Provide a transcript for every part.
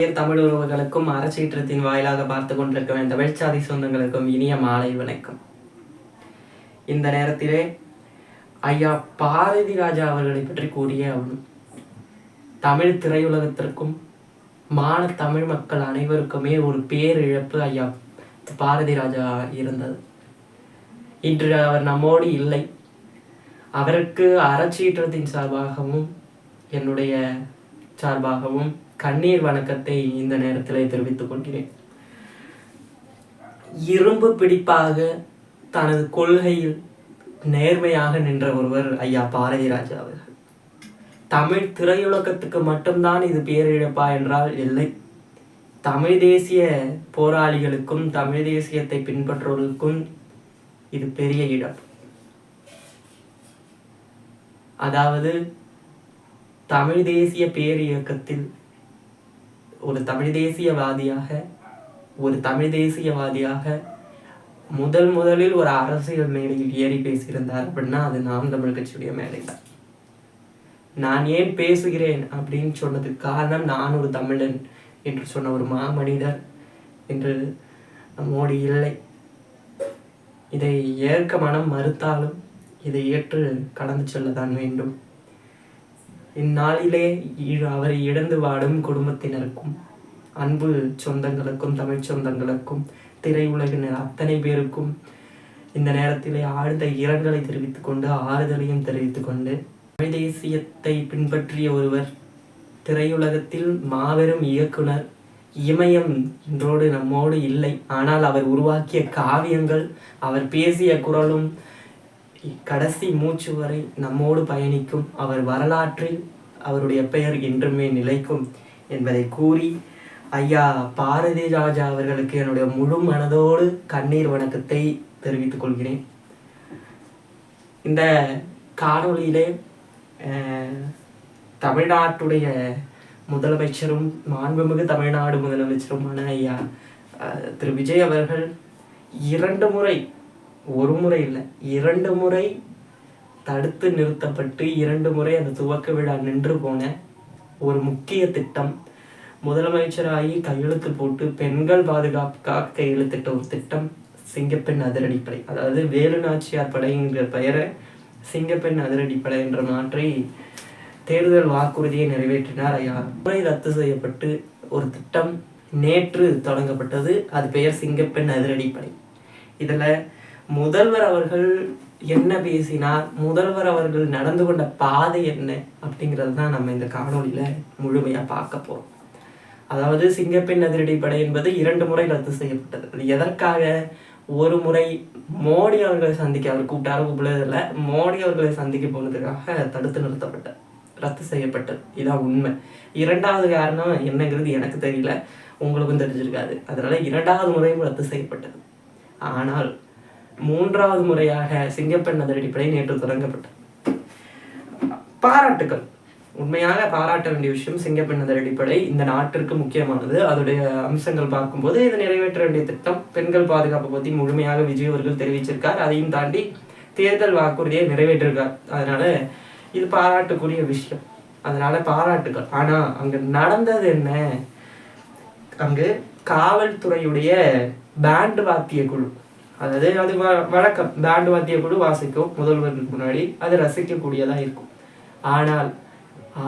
தமிழ் உறவுகளுக்கும் அறச்சீற்றத்தின் வாயிலாக பார்த்து கொண்டிருக்க தமிழ்ச்சாதி சொந்தங்களுக்கும் இனிய மாலை வணக்கம். இந்த நேரத்திலே ஐயா பாரதி ராஜா அவர்களை பற்றி கூறிய ஆகணும். தமிழ் திரையுலகத்திற்கும் தமிழ் மக்கள் அனைவருக்குமே ஒரு பேரிழப்பு ஐயா பாரதி ராஜா இருந்தது. இன்று அவர் நம்மோடு இல்லை. அவருக்கு அறச்சீற்றத்தின் சார்பாகவும் என்னுடைய சார்பாகவும் கண்ணீர் வணக்கத்தை இந்த நேரத்தில் தெரிவித்துக் கொள்கிறேன். இரும்பு பிடிப்பாக தனது கொள்கையில் நேர்மையாக நின்ற ஒருவர் ஐயா பாரதி ராஜா அவர்கள். தமிழ் திரையுலகத்துக்கு மட்டும்தான் இது பேரிழப்பா என்றால் இல்லை. தமிழ் தேசிய போராளிகளுக்கும் தமிழ் தேசியத்தை பின்பற்றுவதற்கும் இது பெரிய இழப்பு. அதாவது தமிழ் தேசிய பேரியக்கத்தில் ஒரு தமிழ் தேசியவாதியாக முதலில் ஒரு அரசியல் மேடையில் ஏறி பேசியிருந்தார் அப்படின்னா அது நாம் தமிழ் கட்சியுடைய மேடை தான். நான் ஏன் பேசுகிறேன் அப்படின்னு சொன்னதுக்கு காரணம் நான் ஒரு தமிழன் என்று சொன்ன ஒரு மாமனிதர் என்று நம்மோடு இல்லை. இதை ஏற்க மனம் மறுத்தாலும் இதை ஏற்று கடந்து செல்லத்தான் வேண்டும். இந்நாளிலே அவரை இழந்து வாடும் குடும்பத்தினருக்கும் அன்பு சொந்தங்களுக்கும் தமிழ் சொந்தங்களுக்கும் திரையுலகினர் அத்தனை பேருக்கும் இந்த நேரத்திலே ஆழ்ந்த இரங்கலை தெரிவித்துக் கொண்டு ஆறுதலையும் தெரிவித்துக் கொண்டு, தமிழ் தேசியத்தை பின்பற்றிய ஒருவர், திரையுலகத்தில் மாபெரும் இயக்குனர், இமயம் இன்றோடு நம்மோடு இல்லை. ஆனால் அவர் உருவாக்கிய காவியங்கள், அவர் பேசிய குரலும் கடைசி மூச்சு வரை நம்மோடு பயணிக்கும். அவர் வரலாற்றில் அவருடைய பெயர் என்றுமே நிலைக்கும் என்பதை கூறி ஐயா பாரதி ராஜா அவர்களுக்கு என்னுடைய முழு மனதோடு கண்ணீர் வணக்கத்தை தெரிவித்துக் கொள்கிறேன். இந்த காணொளியிலே தமிழ்நாட்டுடைய முதலமைச்சரும் மாண்புமிகு தமிழ்நாடு முதலமைச்சருமான ஐயா திரு விஜய் அவர்கள் 2 முறை, ஒரு முறை இல்லை 2 முறை தடுத்து நிறுத்தப்பட்டு 2 முறை அந்த துவக்க விழா நின்று போன ஒரு முக்கிய திட்டம், முதலமைச்சராகி கையெழுத்து போட்டு பெண்கள் பாதுகாப்புக்காக கையெழுத்திட்ட ஒரு திட்டம் சிங்கப்பெண் அதிரடிப்படை. அதாவது வேலுநாச்சியார் படைங்கிற பெயரை சிங்கப்பெண் அதிரடிப்படை என்று மாற்றி தேர்தல் வாக்குறுதியை நிறைவேற்றினார் ஐயா. முறை ரத்து செய்யப்பட்டு ஒரு திட்டம் நேற்று தொடங்கப்பட்டது. அது பெயர் சிங்கப்பெண் அதிரடிப்படை. இதில் முதல்வர் அவர்கள் என்ன பேசினார், முதல்வர் அவர்கள் நடந்து கொண்ட பாதை என்ன அப்படிங்கிறது தான் நம்ம இந்த காணொலியில் முழுமையாக பார்க்க போகிறோம். அதாவது சிங்கப்பெண் அதிரடிப்படை என்பது 2 முறை ரத்து செய்யப்பட்டது. அது எதற்காக? ஒரு முறை மோடி அவர்களை சந்திக்க, அவர் கூப்பிடல, மோடி அவர்களை சந்திக்க போனதுக்காக தடுத்து நிறுத்தப்பட்டது, ரத்து செய்யப்பட்டது. இதான் உண்மை. 2வது காரணம் என்னங்கிறது எனக்கு தெரியல, உங்களுக்கும் தெரிஞ்சிருக்காது. அதனால 2வது முறையும் ரத்து செய்யப்பட்டது. ஆனால் 3வது முறையாக சிங்கப்பெண் அதிரடிப்படை நேற்று தொடங்கப்பட்டது. பாராட்டுக்கள், உண்மையாக பாராட்ட வேண்டிய விஷயம். சிங்கப்பெண் அதிரடிப்படை இந்த நாட்டிற்கு முக்கியமானது. அதோடைய அம்சங்கள் பார்க்கும்போது இது நிறைவேற்ற வேண்டிய திட்டம். பெண்கள் பாதுகாப்பை பற்றி முழுமையாக விஜய் அவர்கள் தெரிவிச்சிருக்கார். அதையும் தாண்டி தேர்தல் வாக்குறுதியை நிறைவேற்றிருக்கார். அதனால இது பாராட்டுக்குரிய விஷயம். அதனால பாராட்டுக்கள். ஆனா அங்க நடந்தது என்ன? அங்கு காவல்துறையுடைய பேண்ட் வாத்திய குழு, அதாவது அது வழக்கம், பேண்ட் வாத்திய குழு வாசிக்கும் முதல்வருக்கு முன்னாடி, அது ரசிக்கக்கூடியதா இருக்கும். ஆனால்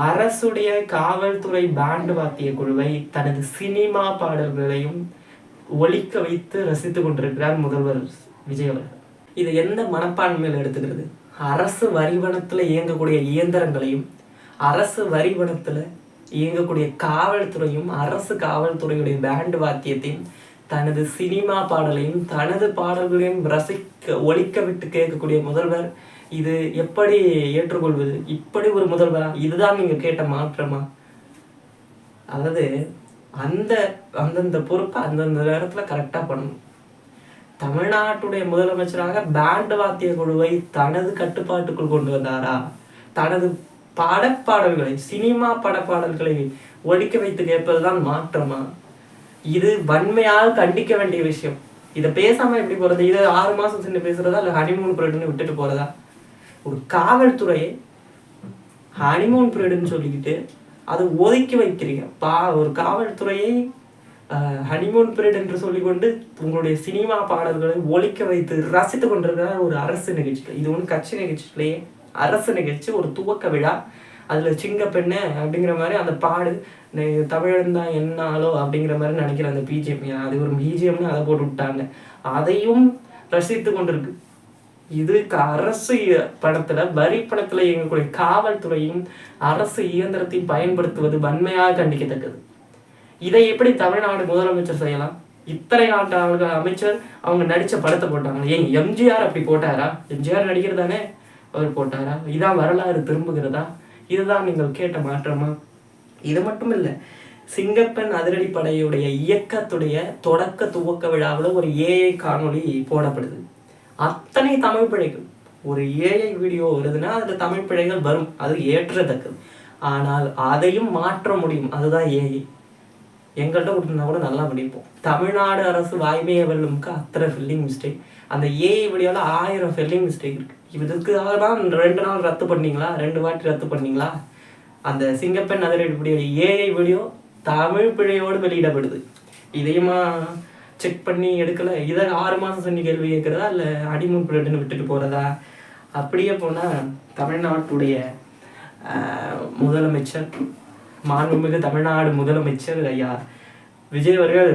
அரசுடைய காவல்துறை பேண்ட் வாத்திய குழுவை தனது சினிமா பாடல்களையும் ஒலிக்க வைத்து ரசித்து கொண்டிருக்கிறார் முதல்வர் விஜய் அவர்கள். இது எந்த மனப்பான்மையில் எடுத்துக்கிறது? அரசு வரிவனத்துல இயங்கக்கூடிய இயந்திரங்களையும், அரசு வரிவனத்துல இயங்கக்கூடிய காவல்துறையும், அரசு காவல்துறையுடைய பேண்ட் வாத்தியத்தையும், தனது சினிமா பாடலையும் தனது பாடல்களையும் ஒலிக்க விட்டு கேட்கக்கூடிய முதல்வர், இது எப்படி ஏற்றுக்கொள்வது? இப்படி ஒரு முதல்வரா? இதுதான் நீங்க கேட்ட மாற்றமா? அதாவது அந்தந்த பொறுப்பை அந்தந்த நேரத்துல கரெக்டா பண்ணணும். தமிழ்நாட்டுடைய முதலமைச்சராக பேண்ட் வாத்திய குழுவை தனது கட்டுப்பாட்டுக்குள் கொண்டு வந்தாரா? தனது படப்பாடல்களை, சினிமா படப்பாடல்களை ஒலிக்க வைத்து கேட்பதுதான் மாற்றமா? இது வன்மையாக கண்டிக்க வேண்டிய விஷயம். இதை பேசாம எப்படி போறது? இது 6 மாசம் சின்ன பேசுறதா இல்ல ஹனிமூன் பீரியட்னு விட்டுட்டு போறதா? ஒரு காவல்துறையை ஹனிமூன் பீரியட்னு சொல்லிக்கிட்டு அதை ஒதுக்கி வைக்கிறீங்க. ஒரு காவல்துறையை ஹனிமூன் பீரியட் என்று சொல்லிக்கொண்டு உங்களுடைய சினிமா பாடல்களை ஒழிக்க வைத்து ரசித்து கொண்டிருக்கிற ஒரு அரசு நிகழ்ச்சி. இது ஒன்று கட்சி நிகழ்ச்சியிலேயே அரசு நிகழ்ச்சி, ஒரு துவக்க விழா. அதில் சிங்கப்பெண்ணு அப்படிங்கிற மாதிரி அந்த பாடு தமிழன் தான் என்னாலோ அப்படிங்கிற மாதிரி நினைக்கிற அந்த பிஜிஎம், அது ஒரு பிஜிஎம்னு அதை போட்டு விட்டாங்க. அதையும் ரசித்து கொண்டிருக்கு. இது அரசு பணத்துல, வரி பணத்துல இயங்கக்கூடிய காவல்துறையும் அரசு இயந்திரத்தையும் பயன்படுத்துவது வன்மையாக கண்டிக்கத்தக்கது. இதை எப்படி தமிழ்நாடு முதலமைச்சர் செய்யலாம்? இத்தனை நாட்டு அமைச்சர் அவங்க நடிச்ச படத்தை போட்டாங்க. ஏன் எம்ஜிஆர் அப்படி போட்டாரா? எம்ஜிஆர் நடிக்கிறதானே அவர் போட்டாரா? இதான் வரலாறு திரும்புகிறதா? இதுதான் நீங்கள் கேட்ட மாற்றமா? இது மட்டும் இல்லை, சிங்கப்பெண் அதிரடிப்படையுடைய இயக்கத்துடைய தொடக்க துவக்க விழாவில் ஒரு ஏஐ காணொளி போடப்படுது. அத்தனை தமிழ் பிழைகள், ஒரு ஏஐ வீடியோ வருதுன்னா அதில் தமிழ் பிழைகள் வரும், அது ஏற்றத்தக்கது. ஆனால் அதையும் மாற்ற முடியும், அதுதான் ஏஐ. எங்கள்கிட்ட கொடுத்துருந்தா கூட நல்லா படிப்போம். தமிழ்நாடு அரசு வாய்மையை வெல்லும்க்கு அத்தனை ஃபில்லிங் மிஸ்டேக், அந்த ஏஐ வீடியோவில் 1000 ஃபில்லிங் மிஸ்டேக் இருக்குது. இதுக்காக தான் 2 நாள் ரத்து பண்ணீங்களா? 2 வாட்டி ரத்து பண்ணீங்களா? அந்த சிங்கப்பெண் அதிரடிப்படைய ஏஐ வீடியோ தமிழ் பிழையோடு வெளியிடப்படுது. இதையுமா செக் பண்ணி எடுக்கலை? இதை 6 மாதம் சொல்லி கேள்வி கேட்குறதா, இல்லை அடிமூன் பிளேட்டுன்னு விட்டுட்டு போகிறதா? அப்படியே போனால் தமிழ்நாட்டுடைய முதலமைச்சர், மாண்புமிகு தமிழ்நாடு முதலமைச்சர் ஐயா விஜய் அவர்கள்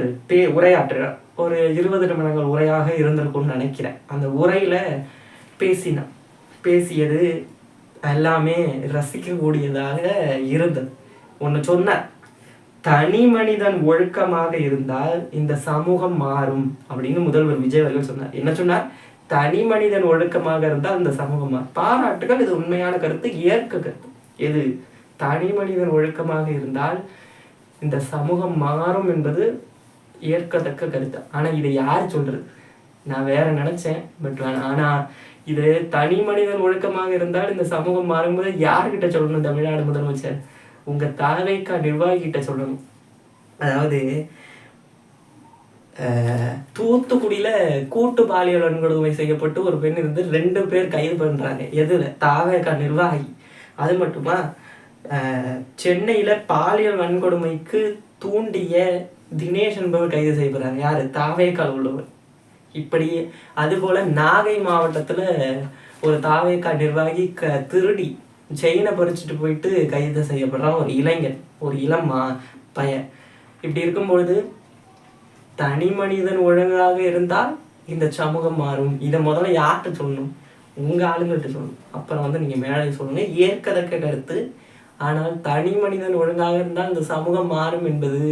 உரையாற்றுறார். ஒரு 20 நிமிடங்கள் உரையாக இருந்திருக்கும்னு நினைக்கிறேன். அந்த உரையில் பேசியது எல்லாமே ரசிக்கக்கூடியதாக இருந்தது. ஒன்று சொன்னார், தனி மனிதன் ஒழுக்கமாக இருந்தால் இந்த சமூகம் மாறும் அப்படின்னு முதல்வர் விஜய் அவர்கள் சொன்னார். என்ன சொன்னார்? தனி மனிதன் ஒழுக்கமாக இருந்தால் இந்த சமூகம் மாறும். பாராட்டுகள், இது உண்மையான கருத்து, ஏற்க கருத்து. எது? தனி மனிதன் ஒழுக்கமாக இருந்தால் இந்த சமூகம் மாறும் என்பது ஏற்கத்தக்க கருத்து. ஆனால் இதை யார் சொல்றது? நான் வேற நினைச்சேன், பட் ஆனால் இது தனி மனிதன் ஒழுக்கமாக இருந்தால் இந்த சமூகம் மாறும்போது யார்கிட்ட சொல்லணும்? தமிழ்நாடு முதலமைச்சர் உங்க தாவேகா நிர்வாகிகிட்ட சொல்லணும். அதாவது தூத்துக்குடியில கூட்டு பாலியல் வன்கொடுமை செய்யப்பட்டு ஒரு பெண் இருந்து 2 பேர் கைது பண்றாங்க. எதுல? தாவேகா நிர்வாகி. அது மட்டுமா, சென்னையில பாலியல் வன்கொடுமைக்கு தூண்டிய தினேஷ் என்பவர் கைது செய்யப்படுறாங்க. யாரு? தாவேகால் உள்ளவர். இப்படி அதுபோல நாகை மாவட்டத்துல ஒரு தாவேகா நிர்வாகி திருடி செயினை பறிச்சுட்டு போயிட்டு கைது செய்யப்படுறான் ஒரு இளைஞன், ஒரு இளம் பையன். இப்படி இருக்கும்பொழுது தனி மனிதன் ஒழுங்காக இருந்தால் இந்த சமூகம் மாறும். இதை முதல்ல யார்கிட்ட சொல்லணும்? உங்க ஆளுங்கள்ட்ட சொல்லணும். அப்புறம் நீங்க மேலே சொல்லுங்க, ஏற்கத்தக்க கருத்து. ஆனால் தனி மனிதன் ஒழுங்காக இருந்தால் இந்த சமூகம் மாறும் என்பது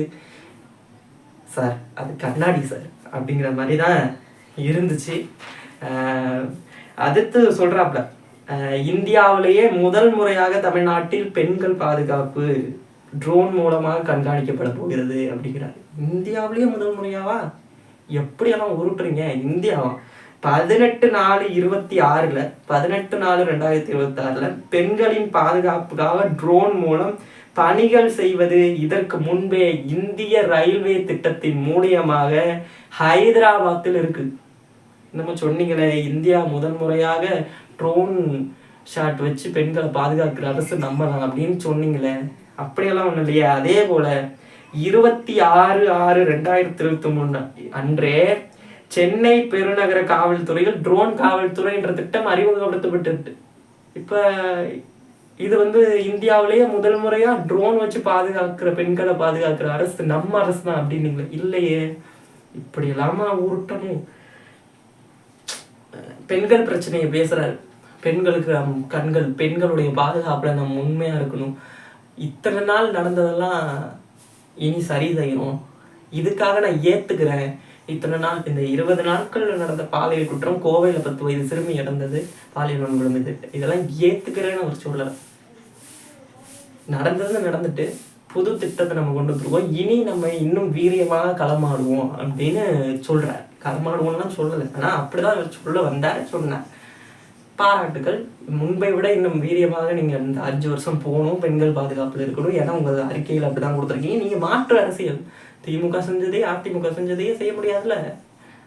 சார், அது கண்ணாடி சார் அப்படிங்கிற மாதிரி தான் இருந்துச்சு. அடுத்து சொல்றாப்ல, இந்தியாவிலேயே முதல் முறையாக தமிழ்நாட்டில் பெண்கள் பாதுகாப்பு ட்ரோன் மூலமாக கண்காணிக்கப்பட போகிறது அப்படிங்கிறார். இந்தியாவிலேயே முதல் முறையாவா? எப்படியெல்லாம் உருட்டுறீங்க? இந்தியாவா? 18/4/26 18/4/2026 பெண்களின் பாதுகாப்புக்காக ட்ரோன் மூலம் பணிகள் செய்வது இதற்கு முன்பே இந்திய ரயில்வே திட்டத்தின் மூலியமாக ஹைதராபாத்தில் இருக்கு. நம்ம சொன்னீங்களே, இந்தியா முதல் முறையாக ட்ரோன் ஷாட் வச்சு பெண்களை பாதுகாக்கிற அரசு நம்ம தான் அப்படின்னு சொன்னீங்களே, அப்படியெல்லாம் ஒன்றும் இல்லையா? அதே போல 26/6/2023 அன்றே சென்னை பெருநகர காவல்துறையில் ட்ரோன் காவல்துறை என்ற திட்டம் அறிமுகப்படுத்தப்பட்டிருக்கு. இப்போ இது இந்தியாவிலேயே முதல் முறையா ட்ரோன் வச்சு பாதுகாக்கிற, பெண்களை பாதுகாக்கிற அரசு நம்ம அரசு தான் அப்படின்னீங்களே. இல்லையே, இப்படி இல்லாம உருட்டணும். பெண்கள் பிரச்சனையை பேசுறாரு. பெண்களுக்கு கண்கள், பெண்களுடைய பாதுகாப்புல நம்ம உண்மையா இருக்கணும். இத்தனை நாள் நடந்ததெல்லாம் இனி சரி செய்யணும். இதுக்காக நான் ஏத்துக்கிறேன். இத்தனை நாள், இந்த 20 நாட்கள் நடந்த பாலியல் குற்றம், கோவையில் 10 வயது சிறுமி இறந்தது, பாலியல் வன்கொடுமை, இதெல்லாம் ஏத்துக்கிறேன்னு அவர் சொல்லலை. நடந்தது நடந்துட்டு புது திட்டத்தை நம்ம கொண்டு வந்துருக்கோம். இனி நம்ம இன்னும் வீரியமாக களமாடுவோம் அப்படின்னு சொல்றார். களமாடுவோம்லாம் சொல்லலை, ஆனால் அப்படிதான் அவர் சொல்ல வந்தார், சொன்னார். பாராட்டுகள். முன்பை விட இன்னும் வீரியமாக நீங்கள் இந்த 5 வருஷம் போகணும், பெண்கள் பாதுகாப்பில் இருக்கணும். ஏன்னா உங்கள் அறிக்கையில் அப்படி தான் கொடுத்துருக்கீங்க. நீங்கள் மாற்று அரசியல், திமுக செஞ்சதே அதிமுக செஞ்சதையே செய்ய முடியாதுல்ல.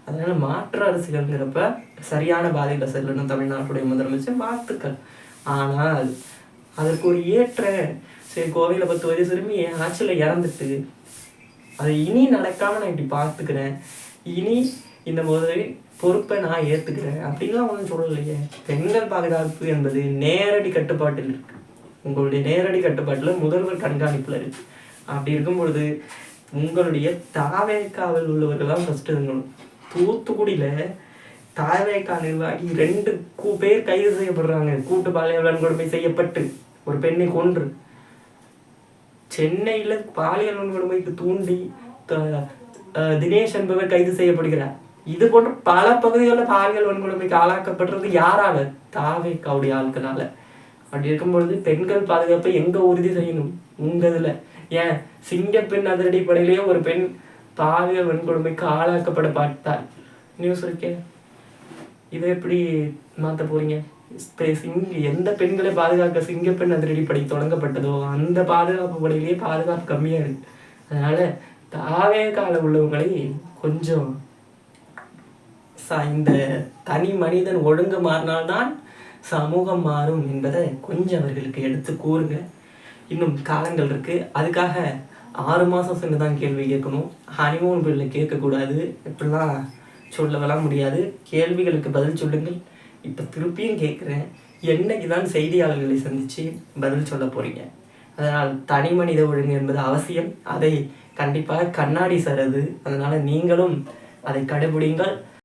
அதனால மாற்று அரசியல்ங்கிறப்ப சரியான பாதையில் செல்லணும் தமிழ்நாட்டுடைய முதலமைச்சர். வாழ்த்துக்கள். ஆனால் அதற்கு ஒரு ஏற்ற சரி கோவையில் 10 வயசு சிறுமி என் ஆட்சியில் இறந்துட்டு அது இனி நடக்காமல் நான் இப்படி பார்த்துக்கிறேன், இனி இந்த முதல் பொறுப்பை நான் ஏற்றுக்கிறேன் அப்படின்லாம் ஒன்றும் சொல்லலையே. பெண்கள் பாதுகாப்பு என்பது நேரடி கட்டுப்பாட்டில் இருக்கு, உங்களுடைய நேரடி கட்டுப்பாட்டில் முதல்வர் கண்காணிப்பில் இருக்கு. அப்படி இருக்கும் பொழுது உங்களுடைய தாவேக்காவில் உள்ளவர்கள்லாம் ஃபஸ்ட்டு இருக்கணும். தூத்துக்குடியில் தாவேக்கா நிர்வாகி 2 பேர் கைது செய்யப்படுறாங்க, கூட்டு பாலியல் வன்கொடுமை செய்யப்பட்டு ஒரு பெண்ணை கொன்று. சென்னையில் பாலியல் வன்கொடுமைக்கு தூண்டி தினேஷ் என்பவர் கைது செய்யப்படுகிறார். இது போன்ற பல பகுதிகளில் பாலியல் வன்கொடுமைக்கு ஆளாக்கப்படுறது யாரால? தாவேக்காவுடைய ஆட்களால. அப்படி இருக்கும்பொழுது பெண்கள் பாதுகாப்பை எங்க உறுதி செய்யணும்? உங்க இதுல. ஏன் சிங்கப்பெண் அதிரடிப்படையிலேயே ஒரு பெண் பாலியல் வன்கொடுமைக்கு ஆளாக்கப்பட பார்த்தார், நியூஸ் இருக்கேன். இதை எப்படி மாற்ற போறீங்க? எந்த பெண்களை பாதுகாக்க சிங்கப்பெண் அதிரடிப்படை தொடங்கப்பட்டதோ அந்த பாதுகாப்பு படையிலேயே பாதுகாப்பு கம்மியா இருக்கு. அதனால தாவேக்கால உள்ளவங்களை கொஞ்சம் இந்த தனி மனிதன் ஒழுங்கு மாறினால்தான் சமூகம் மாறும் என்பதை கொஞ்சம் அவர்களுக்கு எடுத்து கூறுங்க. இன்னும் காலங்கள் இருக்கு, அதுக்காக 6 மாதம் சென்று தான் கேள்வி கேட்கணும், ஹனிமூன் பில்லை கேட்கக்கூடாது, இப்படிலாம் சொல்லவெல்லாம் முடியாது. கேள்விகளுக்கு பதில் சொல்லுங்கள். இப்போ திருப்பியும் கேட்குறேன், என்னைக்கு தான் செய்தியாளர்களை சந்தித்து பதில் சொல்ல போகிறீங்க? அதனால் தனி மனித ஒழுங்கு என்பது அவசியம், அதை கண்டிப்பாக கண்ணாடி சரது. அதனால் நீங்களும் அதை கடைபிடிங்கள்.